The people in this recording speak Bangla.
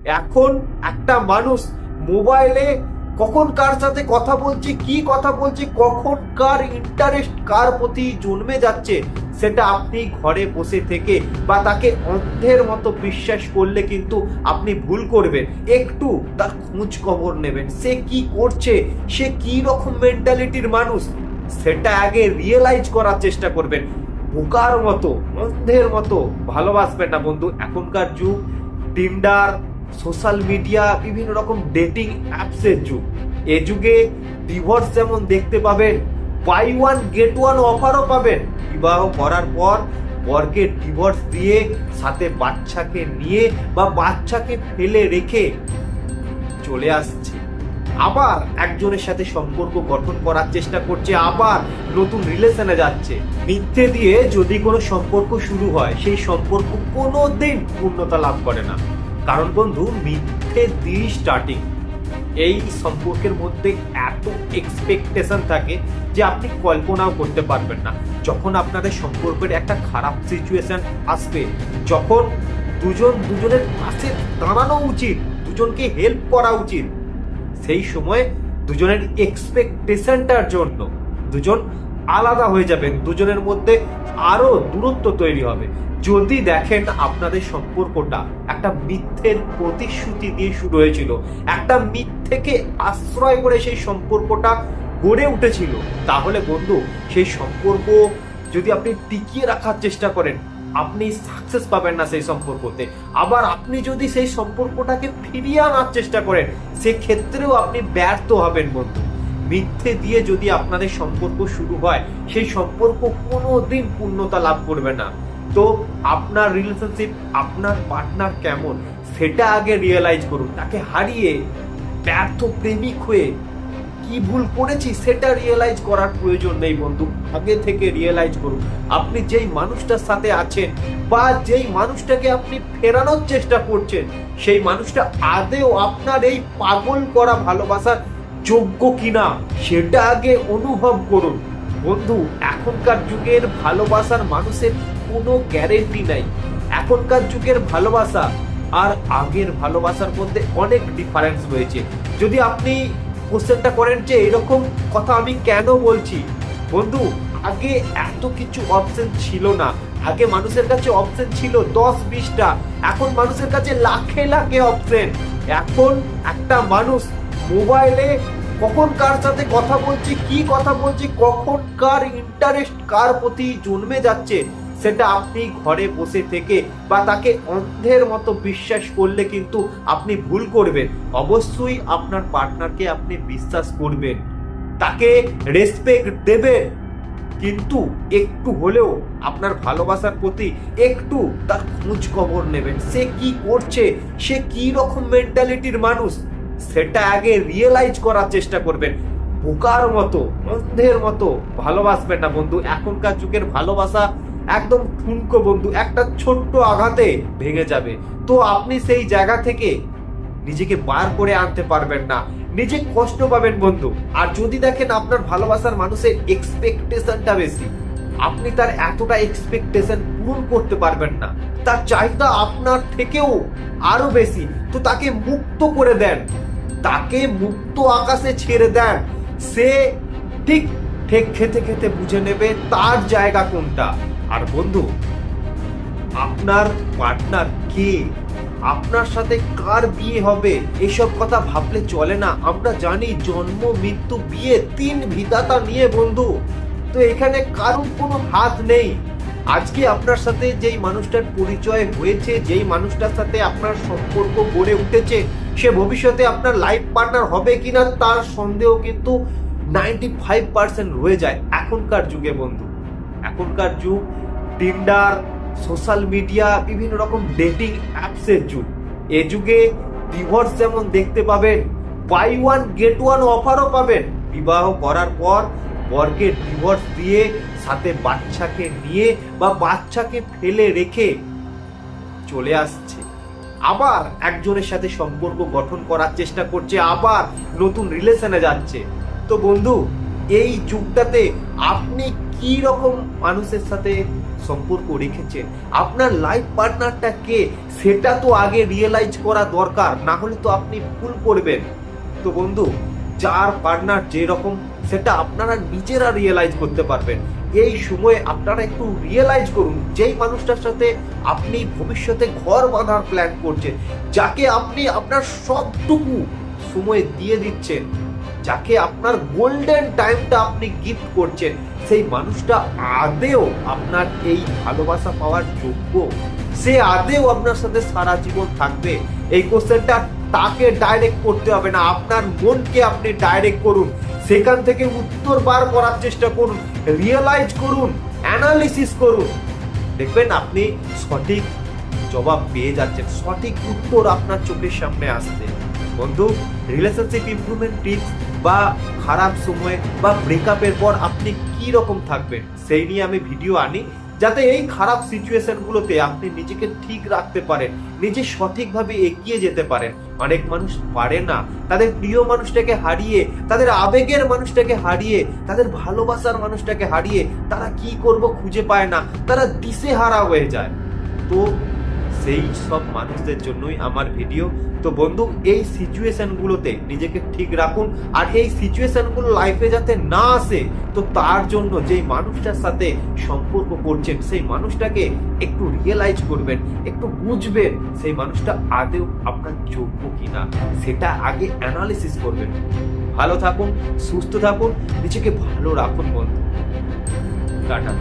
এখন একটা মানুষ মোবাইলে কখন কার সাথে কথা বলছে, কি কথা বলছে, কখন কার ইন্টারেস্ট কার প্রতি জন্মে যাচ্ছে, সেটা আপনি ঘরে বসে থেকে বা তাকে অন্ধের মতো বিশ্বাস করলে কিন্তু আপনি ভুল করবেন। একটু তার খোঁজ খবর নেবেন, সে কি করছে, সে কি রকম মেন্টালিটির মানুষ, সেটা আগে রিয়েলাইজ করার চেষ্টা করবেন। বোকার মতো, অন্ধের মতো ভালোবাসবেন না বন্ধু। এখনকার যুগ টিন্ডার, সোশ্যাল মিডিয়া, বিভিন্ন রকম ডেটিং অ্যাপসের যুগ। এ যুগে ডিভোর্স যেমন দেখতে পাবেন, বাই ওয়ান গেট ওয়ান অফারও পাবেন। বিবাহ করার পর বরকে ডিভোর্স দিয়ে সাথে বাচ্চাকে নিয়ে বা বাচ্চাকে ফেলে রেখে চলে আসছে, আবার একজনের সাথে সম্পর্ক গঠন করার চেষ্টা করছে, আবার নতুন রিলেশনে যাচ্ছে। মিথ্যে দিয়ে যদি কোনো সম্পর্ক শুরু হয়, সেই সম্পর্ক কোনোদিন পূর্ণতা লাভ করে না। কারণ বন্ধু, মিথ্যে দিয়ে স্টার্টিং। এই সম্পর্কের মধ্যে এত এক্সপেকটেশন থাকে যে আপনি কল্পনাও করতে পারবেন না। যখন আপনাদের সম্পর্কের একটা খারাপ সিচুয়েশন আসবে, যখন দুজনের পাশে দাঁড়ানো উচিত, দুজনকে হেল্প করা উচিত, সেই সময় দুজনের এক্সপেকটেশনটার জন্য দুজন আলাদা হয়ে যাবেন, দুজনের মধ্যে আরো দূরত্ব তৈরি হবে। যদি দেখেন আপনাদের সম্পর্কটা একটা মিথ্যের প্রতিশ্রুতি দিয়ে শুরু হয়েছিল, একটা মিথ্যেকে আশ্রয় করে সেই সম্পর্কটা গড়ে উঠেছিল, তাহলে বন্ধু সেই সম্পর্ক যদি আপনি টিকিয়ে রাখার চেষ্টা করেন, আপনি সাকসেস পাবেন না সেই সম্পর্কতে। আবার আপনি যদি সেই সম্পর্কটাকে ফিরিয়ে আনার চেষ্টা করেন, সেক্ষেত্রেও আপনি ব্যর্থ হবেন বন্ধু। মিথ্যে দিয়ে যদি আপনাদের সম্পর্ক শুরু হয়, সেই সম্পর্ক কোনোদিন পূর্ণতা লাভ করবে না। তো আপনার রিলেশনশিপ, আপনার পার্টনার কেমন, সেটা আগে রিয়েলাইজ করুন। তাকে হারিয়ে ব্যর্থ প্রেমিক হয়ে কি ভুল করেছি সেটা রিয়েলাইজ করার প্রয়োজন নেই বন্ধু। আগে থেকে রিয়েলাইজ করুন আপনি যেই মানুষটার সাথে আছেন বা যেই মানুষটাকে আপনি ফেরানোর চেষ্টা করছেন, সেই মানুষটা আদেও আপনার এই পাগল করা ভালোবাসার যোগ্য কিনা, সেটা আগে অনুভব করুন বন্ধু। এখনকার যুগের ভালোবাসার মানুষের কোনো গ্যারেন্টি নাই। এখনকার যুগের ভালোবাসা আর আগের ভালোবাসার মধ্যে অনেক ডিফারেন্স রয়েছে। যদি আপনি কোশ্চেনটা করেন যে এরকম কথা আমি কেন বলছি, বন্ধু আগে এত কিছু অপশন ছিল না। আগে মানুষের কাছে অপশন ছিল 10-20টা, এখন মানুষের কাছে লাখে লাখে অপশন। এখন একটা মানুষ মোবাইলে কখন কার সাথে কথা বলছে, কি কথা বলছে, কখন কার ইন্টারেস্ট কার প্রতি জন্মে যাচ্ছে, সেটা আপনি ঘরে বসে থেকে বা তাকে অন্ধের মতো বিশ্বাস করলে কিন্তু আপনি ভুল করবেন। অবশ্যই আপনার পার্টনারকে আপনি বিশ্বাস করবেন, তাকে রেসপেক্ট দেবেন, কিন্তু একটু হলেও আপনার ভালোবাসার প্রতি একটু তার খোঁজ খবর নেবেন। সে কি করছে, সে কি রকম মেন্টালিটির মানুষ, সেটা আগে রিয়েলাইজ করার চেষ্টা করবেন। বোকার মতো, অন্ধের মতো ভালোবাসবেন না বন্ধু। এখনকার যুগের ভালোবাসা একদম ঠুনকো বন্ধু, একটা ছোট্ট আঘাতে ভেঙে যাবে। তো আপনি সেই জায়গা থেকে নিজেকে বার করে আনতে পারবেন না, নিজে কষ্ট পাবেন বন্ধু। আর যদি দেখেন আপনার ভালোবাসার মানুষের এক্সপেকটেশনটা বেশি, আপনি তার এতটা এক্সপেকটেশন পূরণ করতে পারবেন না, তার চাহিদা আপনার থেকেও আরো বেশি, তো তাকে মুক্ত করে দেন, তাকে মুক্ত আকাশে ছেড়ে দেন। সে ঠিক ঠিক খেতে খেতে বুঝে নেবে তার জায়গা কোনটা। আর বন্ধু, আপনার পার্টনার কে, আপনার সাথে কার বিয়ে হবে, এসব কথা ভাবলে চলে না। আমরা জানি জন্ম মৃত্যু বিয়ে 3 বিধাতা নিয়ে বন্ধু, তো এখানে কারোর কোনো হাত নেই। আজকে আপনার সাথে যেই মানুষটার পরিচয় হয়েছে, যেই মানুষটার সাথে আপনার সম্পর্ক গড়ে উঠেছে, সে ভবিষ্যতে আপনার লাইফ পার্টনার হবে কিনা তার সন্দেহ কিন্তু 95% রয়ে যায় এখনকার যুগে বন্ধু। এখনকার যুগ টিন্ডার, সোশ্যাল মিডিয়া, বিভিন্ন রকম ডেটিং অ্যাপসের যুগ। এ যুগে ডিভোর্স যেমন দেখতে পাবেন, বাই ওয়ান গেট ওয়ান অফারও পাবেন। বিবাহ করার পর বরকে ডিভোর্স দিয়ে সাথে বাচ্চাকে নিয়ে বা বাচ্চাকে ফেলে রেখে চলে আসছে, আবার একজনের সাথে সম্পর্ক গঠন করার চেষ্টা করছে, আবার নতুন রিলেশনে যাচ্ছে। তো বন্ধু, এই যুগটাতে আপনি কি রকম মানুষের সাথে সম্পর্ক রেখেছেন, আপনার লাইফ পার্টনারটা কে সেটা তো আগে রিয়েলাইজ করা দরকার, না হলে তো আপনি ভুল করবেন। তো বন্ধু, যার পার্টনার যেরকম সেটা আপনারা নিজেরা রিয়েলাইজ করতে পারবেন। এই সময়ে আপনারা একটু রিয়েলাইজ করুন, যেই মানুষটার সাথে আপনি ভবিষ্যতে ঘর বাঁধার প্ল্যান করছেন, যাকে আপনি আপনার সবটুকু সময় দিয়ে দিচ্ছেন, যাকে আপনার গোল্ডেন টাইমটা আপনি গিফট করছেন, সেই মানুষটা আদেও আপনার এই ভালোবাসা পাওয়ার যোগ্য? সে আদেও আপনার সাথে সারা জীবন থাকবে? এই কোশ্চেনটা তাকে ডাইরেক্ট করতে হবে না, আপনার মনকে আপনি ডাইরেক্ট করুন, সেখান থেকে উত্তর বার করার চেষ্টা করুন, রিয়েলাইজ করুন, অ্যানালিসিস করুন। দেখবেন আপনি সঠিক জবাব পেয়ে যাচ্ছেন, সঠিক উত্তর আপনার চোখের সামনে আসছে। বন্ধু, রিলেশনশিপ ইমপ্রুভমেন্ট টিপস বা খারাপ সময় বা ব্রেকআপের পর আপনি কি রকম থাকবেন সেই নিয়ে আমি ভিডিও আনি, যাতে এই খারাপ সিচুয়েশনগুলোতে আপনি নিজেকে ঠিক রাখতে পারেন, নিজে সঠিকভাবে এগিয়ে যেতে পারেন। অনেক মানুষ পারে না, তাদের প্রিয় মানুষটাকে হারিয়ে, তাদের আবেগের মানুষটাকে হারিয়ে, তাদের ভালোবাসার মানুষটাকে হারিয়ে তারা কি করব খুঁজে পায় না, তারা দিশেহারা হয়ে যায়। তো সেই সব মানুষদের জন্যই আমার ভিডিও। তো বন্ধু, এই সিচুয়েশনগুলোতে নিজেকে ঠিক রাখুন, আর এই সিচুয়েশনগুলো লাইফে যাতে না আসে, তো তার জন্য যেই মানুষটার সাথে সম্পর্ক করছেন সেই মানুষটাকে একটু রিয়েলাইজ করবেন, একটু বুঝবেন সেই মানুষটা আদেও আপনার যোগ্য কিনা, সেটা আগে অ্যানালিসিস করবেন। ভালো থাকুন, সুস্থ থাকুন, নিজেকে ভালো রাখুন বন্ধু। টাটা।